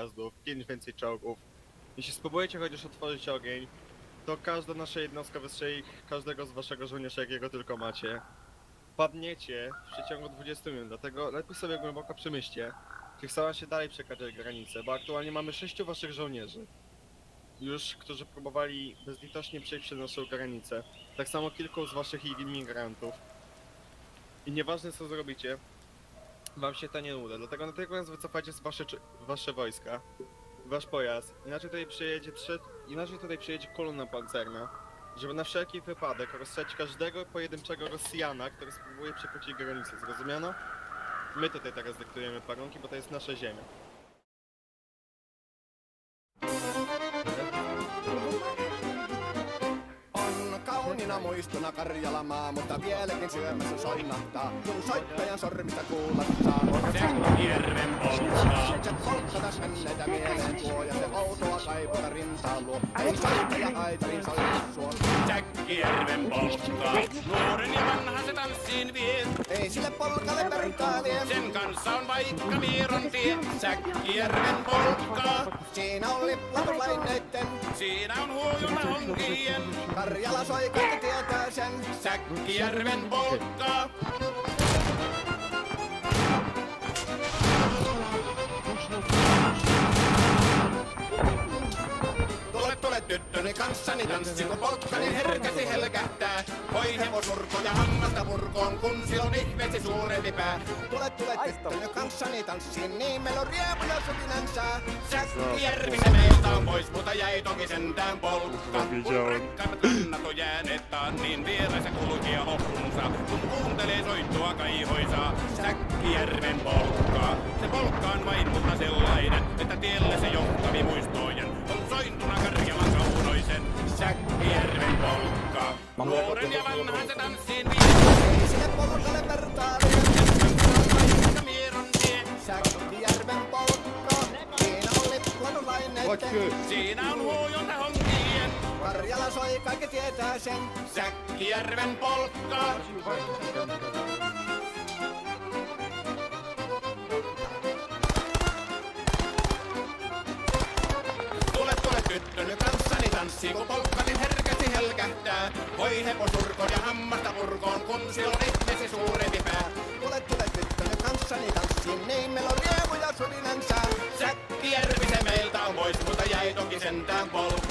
pojazdów, 5 więcej czołgów. Jeśli spróbujecie chociaż otworzyć ogień, to każda nasza jednostka wystrzeli każdego z waszego żołnierza, jakiego tylko macie. Padniecie w przeciągu 20 minut, dlatego lepiej sobie głęboko przemyślcie, czy chcą się dalej przekraczać granicę, bo aktualnie mamy 6 waszych żołnierzy, już którzy próbowali bezlitośnie przejść przez naszą granicę. Tak samo kilku z waszych imigrantów. I nieważne co zrobicie, wam się to nie uda, dlatego natychmiast wycofajcie z wasze wojska, wasz pojazd, inaczej tutaj przyjedzie kolumna pancerna, żeby na wszelki wypadek rozstrzeć każdego pojedynczego Rosjana, który spróbuje przekroczyć granicę, zrozumiano? My tutaj teraz dyktujemy warunki, bo to jest nasza ziemia. Kauniina muistona Karjalamaa, mutta vieläkin syömässä soinnahtaa, kun soittajan sormista kuulostaa. Säkkijärven polttaa. Se polttatas menneitä mieleen tuo, ja se outoa kaivuta rintaan luo. Ei soittaja haitarin soita suo. Säkkijärven polttaa. Nuoren ja vanhan se tanssiin vie. Ei sille polkalle vertailee. Sen kanssa on vaikka Mieron tie. Säkkijärven polttaa. Siinä on liplatuslaineitten, Siinä on huojuna honkien. Karjala soi, kaikki tietää sen. Säkkijärven polttaa. Tule tyttöni kanssani tanssi, kun polkkani herkäsi helkähtää. Voi hevosurko ja hammasta murkoon, kun silloin ihmeesi suurempi pää. Tule tyttöni kanssani tanssiin, niin meillä on riemuja sotinansa. Säkkijärvi se meiltä on pois, mutta jäi toki sentään polkka. Kun rakkaimmat kannat on jääneet taan, niin vieressä kulkija hoppunsa. Kun kuuntelee soittua kaihoisaa, Säkkijärven polkkaa. Se polkka on vain mutta sellainen, että tielle se johtavi muistojen. On sointuna Karjalan kaunoisen, Säkkijärven polkkaa. Nuoren ja vanhan se tanssiin vie. Ei sille polkalle vertailee. Vaikka Mieron tie. Säkkijärven polkka, siinä on liplatuslaineitten. Siinä on huojonta honkien. Karjala soi, kaikki tietää sen. Säkkijärven polkkaa. Tule tyttöni kanssani tanssiin, kun polkkani herkästi helkähtää. Voi hevosurkon ja hammasta murkoon, kun silloin ihmeesi suurempi pää. Tule tyttöni kanssani tanssiin, niin meillä on riemuja sotinansa. Säkkijärvi se meiltä on pois, mutta jäi toki sentään polkka.